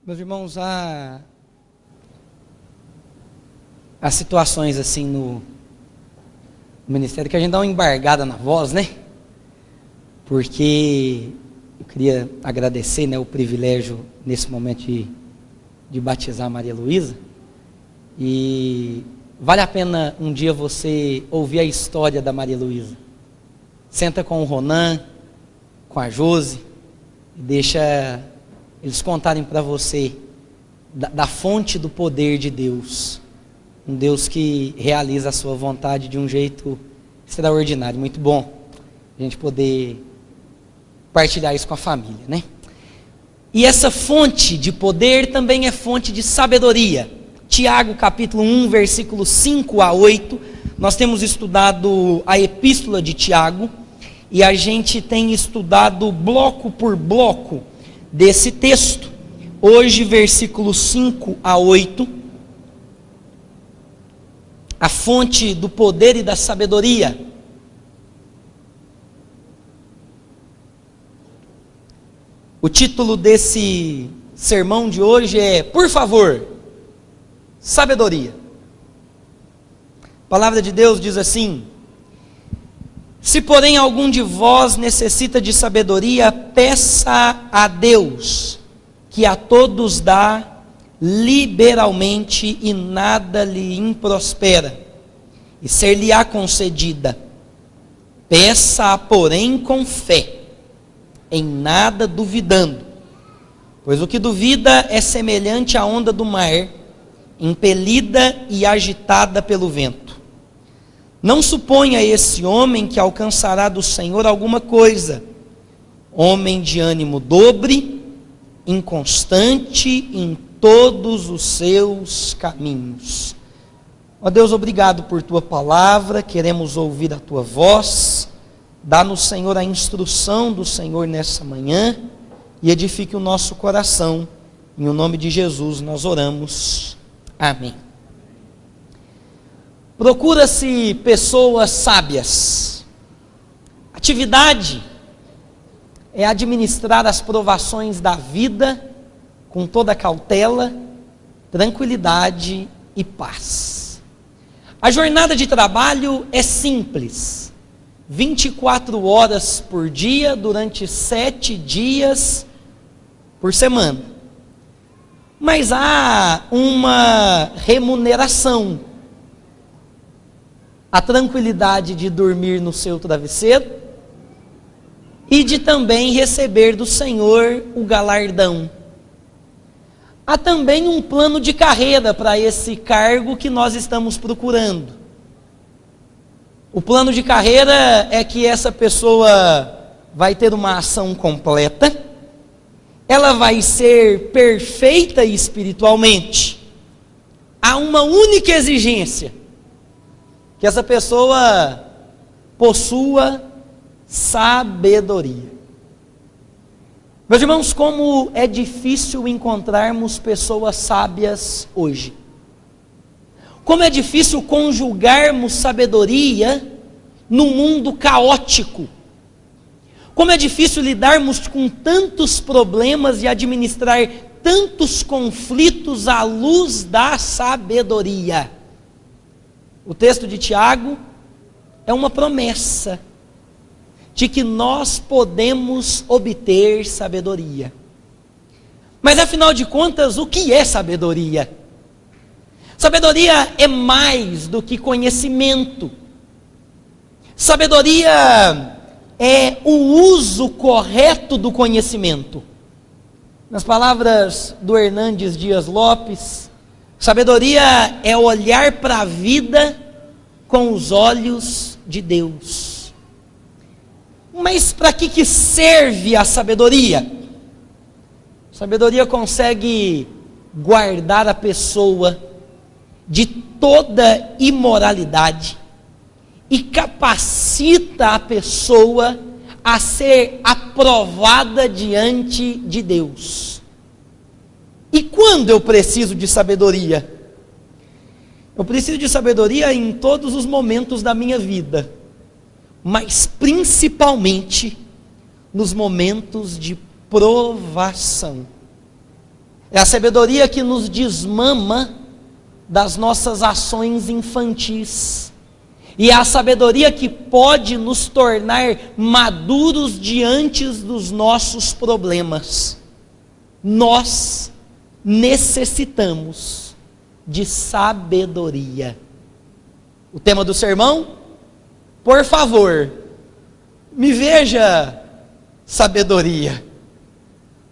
Meus irmãos, há situações assim no ministério que a gente dá uma embargada na voz, né? Porque eu queria agradecer, né, o privilégio nesse momento de batizar a Maria Luísa. E vale a pena um dia você ouvir a história da Maria Luísa. Senta com o Ronan, com a Josi, e deixa eles contarem para você da fonte do poder de Deus. Um Deus que realiza a sua vontade de um jeito extraordinário. Muito bom a gente poder partilhar isso com a família, né? E essa fonte de poder também é fonte de sabedoria. Tiago capítulo 1, versículos 5 a 8. Nós temos estudado a epístola de Tiago e a gente tem estudado bloco por bloco desse texto. Hoje, versículos 5 a 8. A fonte do poder e da sabedoria. O título desse sermão de hoje é, por favor, sabedoria. A palavra de Deus diz assim: se porém algum de vós necessita de sabedoria, peça a Deus, que a todos dá liberalmente e nada lhe improspera, e ser-lhe-á concedida. Peça-a, porém, com fé, em nada duvidando, pois o que duvida é semelhante à onda do mar, impelida e agitada pelo vento. Não suponha esse homem que alcançará do Senhor alguma coisa. Homem de ânimo dobre, inconstante em todos os seus caminhos. Ó Deus, obrigado por tua palavra, queremos ouvir a tua voz. Dá-nos, Senhor, a instrução do Senhor nessa manhã e edifique o nosso coração. Em o nome de Jesus nós oramos. Amém. Procura-se pessoas sábias. Atividade é administrar as provações da vida com toda cautela, tranquilidade e paz. A jornada de trabalho é simples. 24 horas por dia, durante 7 dias por semana. Mas há uma remuneração. A tranquilidade de dormir no seu travesseiro e de também receber do Senhor o galardão. Há também um plano de carreira para esse cargo que nós estamos procurando. O plano de carreira é que essa pessoa vai ter uma ação completa, ela vai ser perfeita espiritualmente. Há uma única exigência: que essa pessoa possua sabedoria. Meus irmãos, como é difícil encontrarmos pessoas sábias hoje. Como é difícil conjugarmos sabedoria num mundo caótico. Como é difícil lidarmos com tantos problemas e administrar tantos conflitos à luz da sabedoria. O texto de Tiago é uma promessa de que nós podemos obter sabedoria. Mas afinal de contas, o que é sabedoria? Sabedoria é mais do que conhecimento. Sabedoria é o uso correto do conhecimento. Nas palavras do Hernandes Dias Lopes, sabedoria é olhar para a vida com os olhos de Deus. Mas para que serve a sabedoria? A sabedoria consegue guardar a pessoa de toda imoralidade e capacita a pessoa a ser aprovada diante de Deus. E quando eu preciso de sabedoria? Eu preciso de sabedoria em todos os momentos da minha vida, mas principalmente nos momentos de provação. É a sabedoria que nos desmama das nossas ações infantis. E é a sabedoria que pode nos tornar maduros diante dos nossos problemas. Nós necessitamos de sabedoria. O tema do sermão? Por favor, me veja sabedoria.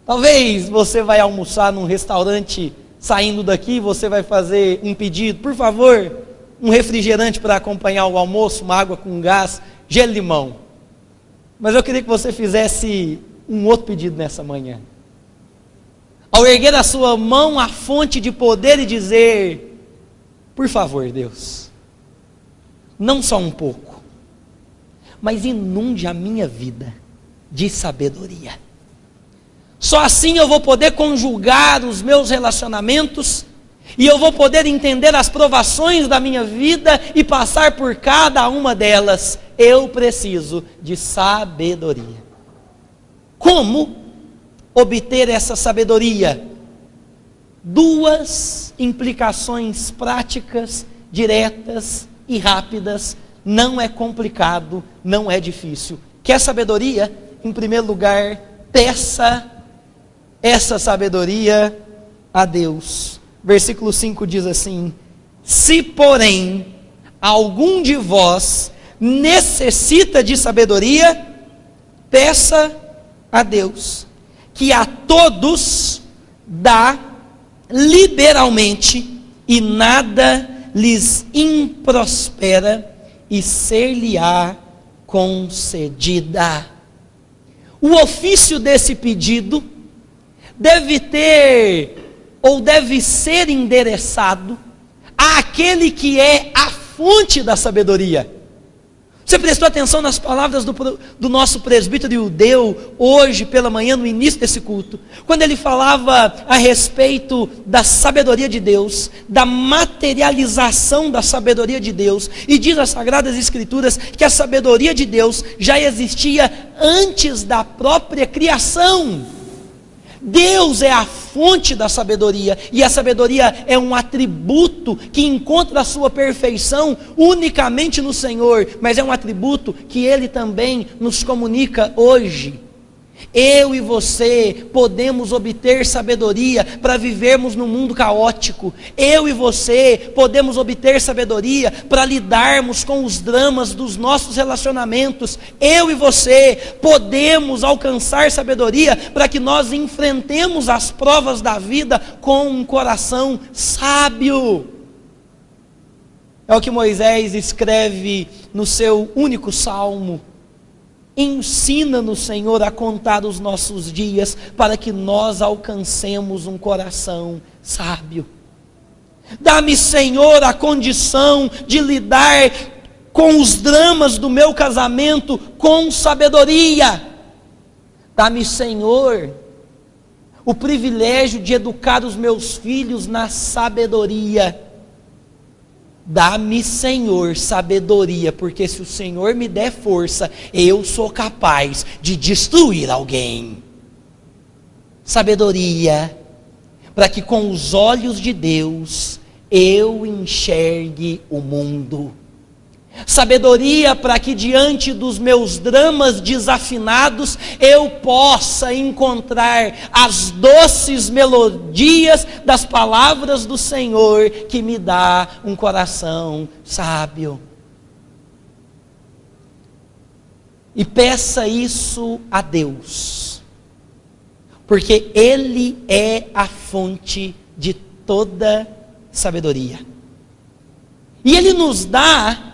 Talvez você vai almoçar num restaurante, saindo daqui, você vai fazer um pedido, por favor, um refrigerante para acompanhar o almoço, uma água com gás, gelo e limão. Mas eu queria que você fizesse um outro pedido nessa manhã. Ao erguer a sua mão à fonte de poder e dizer, por favor, Deus, não só um pouco, mas inunde a minha vida de sabedoria. Só assim eu vou poder conjugar os meus relacionamentos, e eu vou poder entender as provações da minha vida e passar por cada uma delas. Eu preciso de sabedoria. Como obter essa sabedoria? Duas implicações práticas, diretas e rápidas. Não é complicado, não é difícil. Quer sabedoria? Em primeiro lugar, peça essa sabedoria a Deus. Versículo 5 diz assim: se porém algum de vós necessita de sabedoria, peça a Deus, que a todos dá liberalmente, e nada lhes improspera, e ser-lhe-á concedida. O ofício desse pedido deve ter, ou deve ser endereçado àquele que é a fonte da sabedoria. Você prestou atenção nas palavras do nosso presbítero Ildeu, hoje pela manhã, no início desse culto, quando ele falava a respeito da sabedoria de Deus, da materialização da sabedoria de Deus, e diz as Sagradas Escrituras que a sabedoria de Deus já existia antes da própria criação. Deus é a fonte da sabedoria, e a sabedoria é um atributo que encontra a sua perfeição unicamente no Senhor, mas é um atributo que Ele também nos comunica hoje. Eu e você podemos obter sabedoria para vivermos num mundo caótico. Eu e você podemos obter sabedoria para lidarmos com os dramas dos nossos relacionamentos. Eu e você podemos alcançar sabedoria para que nós enfrentemos as provas da vida com um coração sábio. É o que Moisés escreve no seu único salmo: ensina-nos, Senhor, a contar os nossos dias, para que nós alcancemos um coração sábio. Dá-me, Senhor, a condição de lidar com os dramas do meu casamento com sabedoria. Dá-me, Senhor, o privilégio de educar os meus filhos na sabedoria. Dá-me, Senhor, sabedoria, porque se o Senhor me der força, eu sou capaz de destruir alguém. Sabedoria, para que com os olhos de Deus eu enxergue o mundo. Sabedoria para que diante dos meus dramas desafinados eu possa encontrar as doces melodias das palavras do Senhor, que me dá um coração sábio. E peça isso a Deus, porque Ele é a fonte de toda sabedoria. E Ele nos dá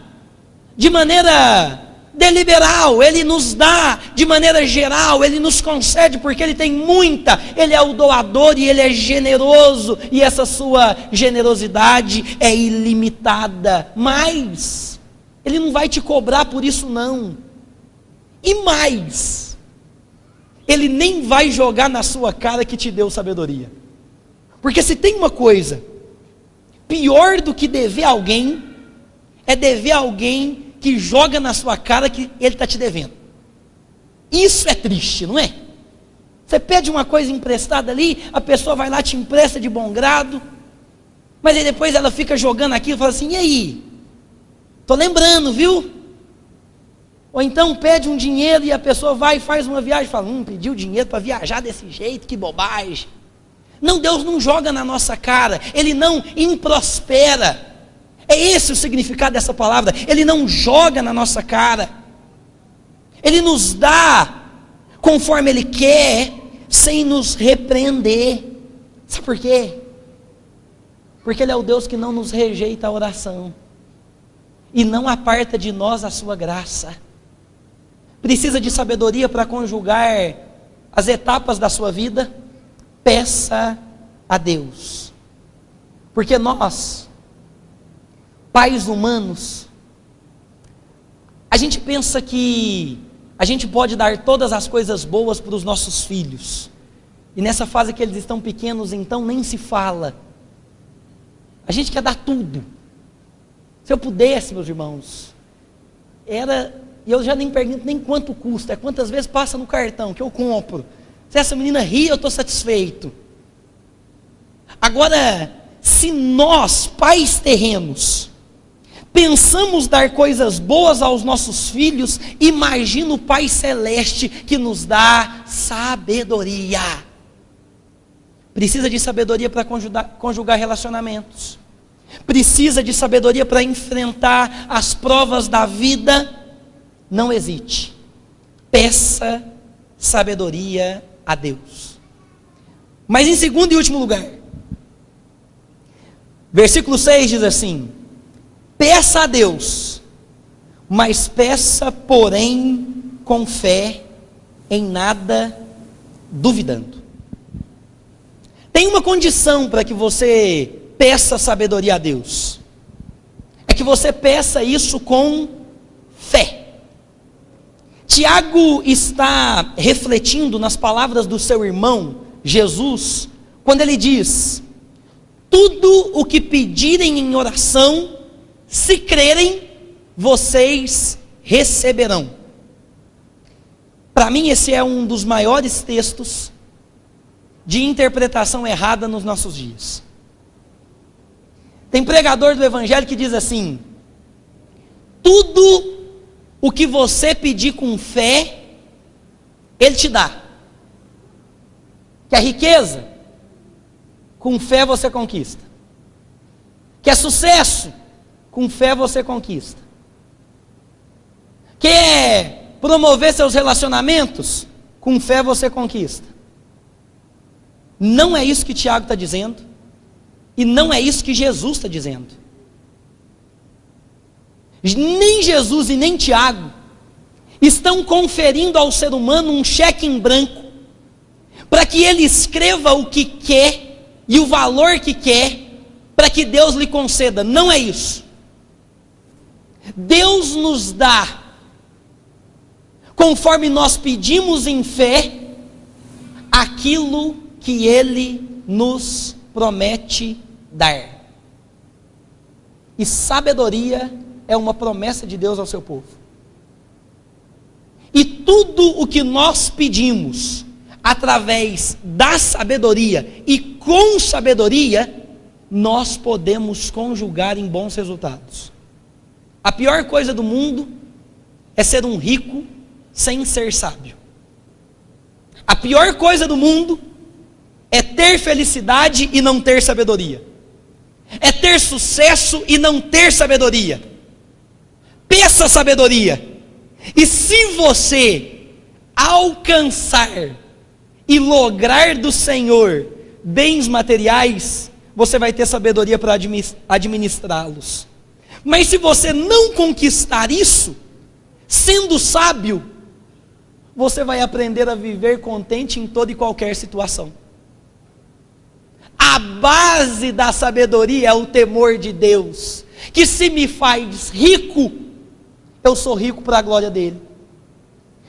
de maneira deliberal, Ele nos dá de maneira geral, Ele nos concede porque Ele tem muita, Ele é o doador e Ele é generoso, e essa sua generosidade é ilimitada, mas Ele não vai te cobrar por isso não, e mais, Ele nem vai jogar na sua cara que te deu sabedoria, porque se tem uma coisa pior do que dever alguém, é dever alguém que joga na sua cara que ele está te devendo. Isso é triste, não é? Você pede uma coisa emprestada ali, a pessoa vai lá, te empresta de bom grado, mas aí depois ela fica jogando aquilo e fala assim: e aí? Estou lembrando, viu? Ou então pede um dinheiro e a pessoa vai e faz uma viagem e fala: pediu dinheiro para viajar desse jeito, que bobagem. Não, Deus não joga na nossa cara, Ele não improspera. É esse o significado dessa palavra. Ele não joga na nossa cara. Ele nos dá conforme Ele quer, sem nos repreender. Sabe por quê? Porque Ele é o Deus que não nos rejeita a oração e não aparta de nós a sua graça. Precisa de sabedoria para conjugar as etapas da sua vida? Peça a Deus. Porque nós, pais humanos, a gente pensa que a gente pode dar todas as coisas boas para os nossos filhos. E nessa fase que eles estão pequenos, então nem se fala. A gente quer dar tudo. Se eu pudesse, meus irmãos, e eu já nem pergunto nem quanto custa, é quantas vezes passa no cartão que eu compro. Se essa menina ri, eu estou satisfeito. Agora, se nós, pais terrenos, pensamos dar coisas boas aos nossos filhos, imagina o Pai Celeste que nos dá sabedoria. Precisa de sabedoria para conjugar relacionamentos. Precisa de sabedoria para enfrentar as provas da vida. Não hesite. Peça sabedoria a Deus. Mas em segundo e último lugar, versículo 6 diz assim: peça a Deus, mas peça, porém, com fé, em nada duvidando. Tem uma condição para que você peça sabedoria a Deus. É que você peça isso com fé. Tiago está refletindo nas palavras do seu irmão, Jesus, quando ele diz: tudo o que pedirem em oração, se crerem, vocês receberão. Para mim, esse é um dos maiores textos de interpretação errada nos nossos dias. Tem pregador do evangelho que diz assim: tudo o que você pedir com fé, Ele te dá. Quer riqueza? Com fé você conquista. Quer sucesso? Com fé você conquista. Quer promover seus relacionamentos? Com fé você conquista. Não é isso que Tiago está dizendo, e não é isso que Jesus está dizendo. Nem Jesus e nem Tiago estão conferindo ao ser humano um cheque em branco, para que ele escreva o que quer, e o valor que quer, para que Deus lhe conceda. Não é isso. Deus nos dá, conforme nós pedimos em fé, aquilo que Ele nos promete dar. E sabedoria é uma promessa de Deus ao seu povo. E tudo o que nós pedimos, através da sabedoria e com sabedoria, nós podemos conjugar em bons resultados. A pior coisa do mundo é ser um rico sem ser sábio. A pior coisa do mundo é ter felicidade e não ter sabedoria. É ter sucesso e não ter sabedoria. Peça sabedoria. E se você alcançar e lograr do Senhor bens materiais, você vai ter sabedoria para administrá-los. Mas se você não conquistar isso, sendo sábio, você vai aprender a viver contente em toda e qualquer situação. A base da sabedoria é o temor de Deus, que se me faz rico, eu sou rico para a glória dele.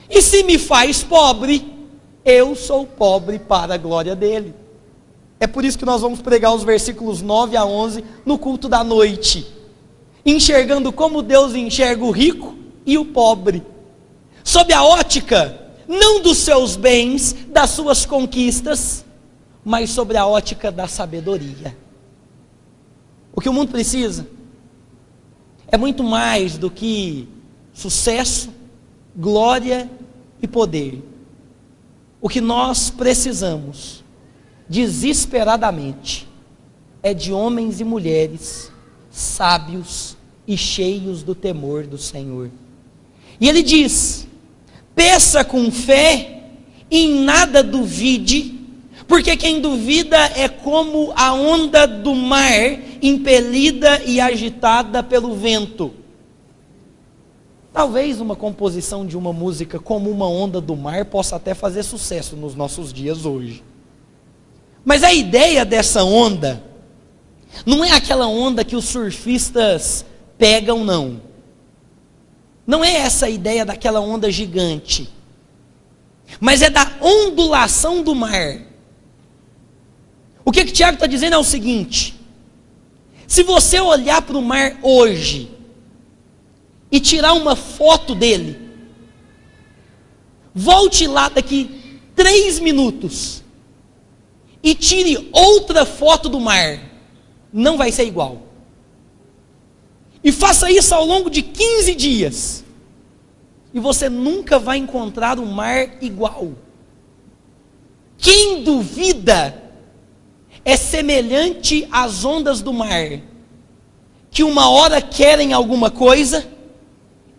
E se me faz pobre, eu sou pobre para a glória dele. É por isso que nós vamos pregar os versículos 9 a 11 no culto da noite, enxergando como Deus enxerga o rico e o pobre, sob a ótica não dos seus bens, das suas conquistas, mas sobre a ótica da sabedoria. O que o mundo precisa é muito mais do que sucesso, glória e poder. O que nós precisamos, desesperadamente, é de homens e mulheres sábios e cheios do temor do Senhor. E ele diz: peça com fé, em nada duvide, porque quem duvida é como a onda do mar, impelida e agitada pelo vento. Talvez uma composição de uma música como Uma Onda do Mar possa até fazer sucesso nos nossos dias hoje. Mas a ideia dessa onda não é aquela onda que os surfistas pegam, não. Não é essa a ideia daquela onda gigante. Mas é da ondulação do mar. O que Tiago está dizendo é o seguinte: se você olhar para o mar hoje e tirar uma foto dele, volte lá daqui 3 minutos e tire outra foto do mar, não vai ser igual. E faça isso ao longo de 15 dias, e você nunca vai encontrar um mar igual. Quem duvida é semelhante às ondas do mar, que uma hora querem alguma coisa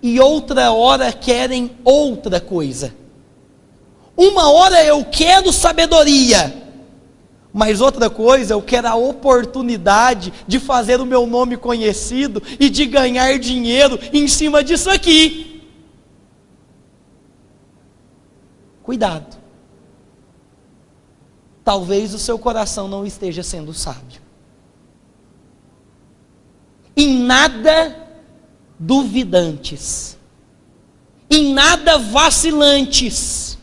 e outra hora querem outra coisa. Uma hora eu quero sabedoria, mas outra coisa, eu quero a oportunidade de fazer o meu nome conhecido e de ganhar dinheiro em cima disso aqui. Cuidado. Talvez o seu coração não esteja sendo sábio. Em nada duvidantes, em nada vacilantes.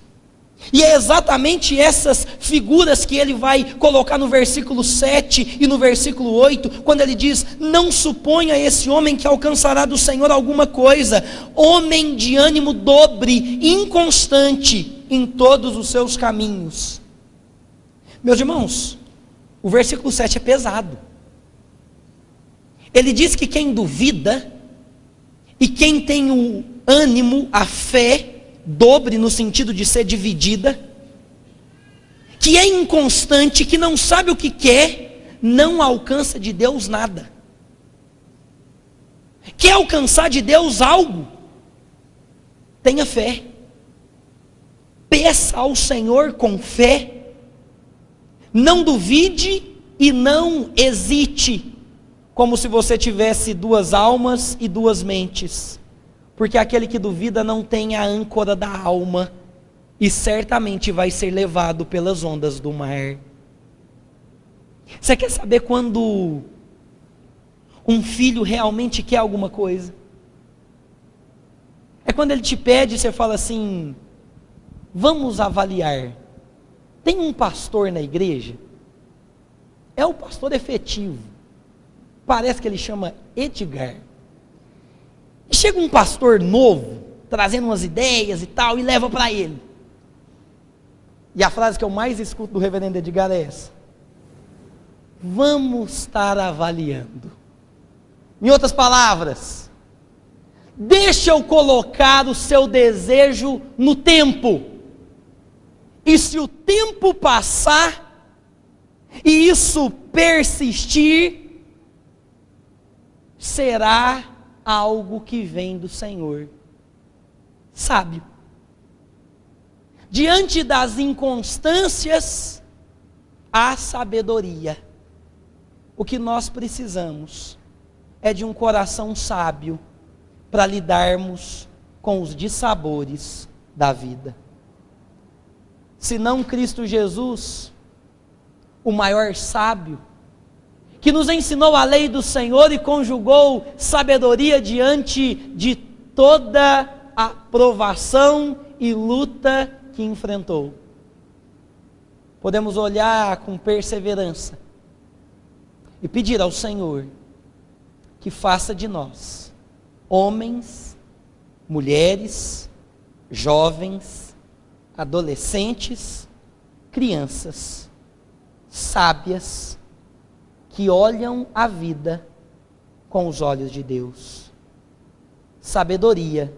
E é exatamente essas figuras que ele vai colocar no versículo 7 e no versículo 8, quando ele diz: não suponha esse homem que alcançará do Senhor alguma coisa, homem de ânimo dobre, inconstante em todos os seus caminhos. Meus irmãos, o versículo 7 é pesado. Ele diz que quem duvida, e quem tem o ânimo, a fé, dobre no sentido de ser dividida, que é inconstante, que não sabe o que quer, não alcança de Deus nada. Quer alcançar de Deus algo? Tenha fé. Peça ao Senhor com fé. Não duvide e não hesite, como se você tivesse 2 almas e 2 mentes. Porque aquele que duvida não tem a âncora da alma e certamente vai ser levado pelas ondas do mar. Você quer saber quando um filho realmente quer alguma coisa? É quando ele te pede e você fala assim: vamos avaliar. Tem um pastor na igreja, é o pastor efetivo, parece que ele chama Edgar. E chega um pastor novo, trazendo umas ideias e tal, e leva para ele. E a frase que eu mais escuto do reverendo Edgar é essa: vamos estar avaliando. Em outras palavras, deixa eu colocar o seu desejo no tempo. E se o tempo passar, e isso persistir, será algo que vem do Senhor. Sábio. Diante das inconstâncias, há sabedoria. O que nós precisamos é de um coração sábio para lidarmos com os dissabores da vida. Senão Cristo Jesus, o maior sábio, que nos ensinou a lei do Senhor e conjugou sabedoria diante de toda a provação e luta que enfrentou. Podemos olhar com perseverança e pedir ao Senhor que faça de nós homens, mulheres, jovens, adolescentes, crianças sábias que olham a vida com os olhos de Deus. Sabedoria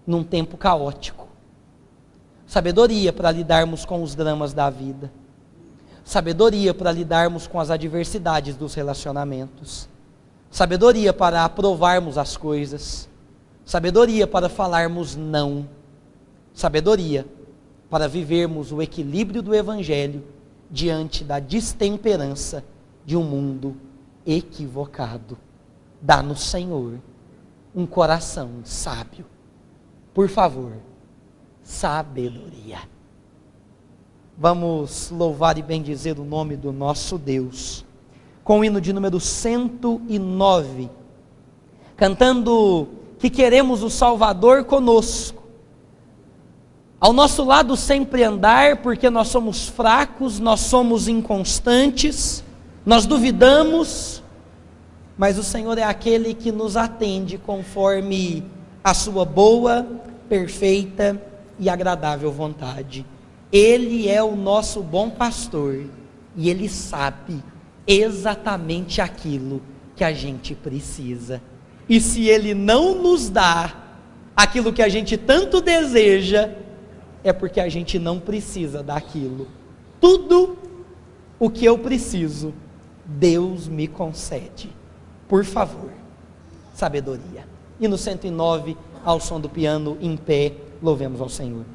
num tempo caótico. Sabedoria para lidarmos com os dramas da vida. Sabedoria para lidarmos com as adversidades dos relacionamentos. Sabedoria para aprovarmos as coisas. Sabedoria para falarmos não. Sabedoria para vivermos o equilíbrio do Evangelho diante da destemperança de um mundo equivocado. Dá-nos, Senhor, um coração sábio. Por favor, sabedoria. Vamos louvar e bendizer o nome do nosso Deus, com o hino de número 109, cantando que queremos o Salvador conosco, ao nosso lado sempre andar, porque nós somos fracos, nós somos inconstantes, nós duvidamos, mas o Senhor é aquele que nos atende conforme a sua boa, perfeita e agradável vontade. Ele é o nosso bom pastor e Ele sabe exatamente aquilo que a gente precisa. E se Ele não nos dá aquilo que a gente tanto deseja, é porque a gente não precisa daquilo. Tudo o que eu preciso, Deus me concede. Por favor, sabedoria. E no 109, ao som do piano, em pé, louvemos ao Senhor.